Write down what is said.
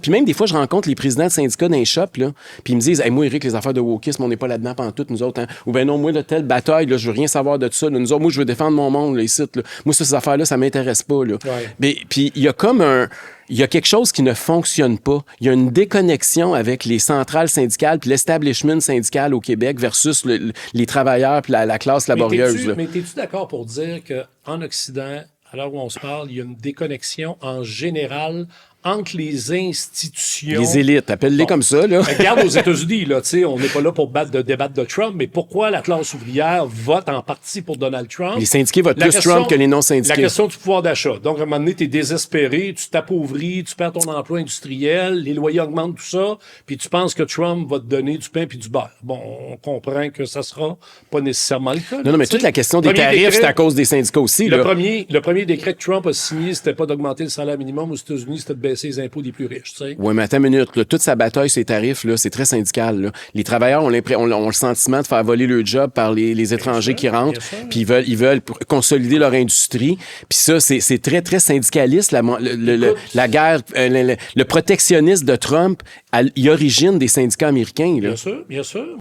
Puis même des fois, je rencontre les présidents de syndicats d'un shop, là, puis ils me disent, hey, moi, Éric, les affaires de wokisme, on n'est pas là-dedans pantoute, nous autres. Hein. Ou ben non, moi, de telle bataille, là, je veux rien savoir de ça. Là. Nous autres, moi, je veux défendre mon monde, là, ici. Là. Moi, ces affaires-là, ça m'intéresse pas. Là. Ouais. Mais, puis il y a comme il y a quelque chose qui ne fonctionne pas. Il y a une déconnexion avec les centrales syndicales puis l'establishment syndical au Québec versus les travailleurs puis la classe laborieuse. Mais t'es-tu d'accord pour dire qu'en Occident, à l'heure où on se parle, il y a une déconnexion en général entre les institutions. Les élites, appelle-les comme ça. Là. Regarde aux États-Unis, là, on n'est pas là pour débattre de Trump, mais pourquoi la classe ouvrière vote en partie pour Donald Trump? Les syndiqués votent plus Trump que les non-syndiqués. La question du pouvoir d'achat. Donc, à un moment donné, tu es désespéré, tu t'appauvris, tu perds ton emploi industriel, les loyers augmentent, tout ça, puis tu penses que Trump va te donner du pain puis du beurre. Bon, on comprend que ça sera pas nécessairement le cas. Non, mais toute la question des tarifs, c'est à cause des syndicats aussi. Le premier décret que Trump a signé, c'était pas d'augmenter le salaire minimum aux États-Unis, c'était de baisser les impôts des plus riches, tu sais. Oui, mais attends une minute. Là, toute sa bataille, ces tarifs, là, c'est très syndical. Là. Les travailleurs ont le sentiment de faire voler le job par les étrangers qui rentrent, puis ils veulent consolider leur industrie. Puis ça, c'est très, très syndicaliste. La guerre, le protectionnisme de Trump, il origine des syndicats américains. Là. Bien sûr, bien sûr.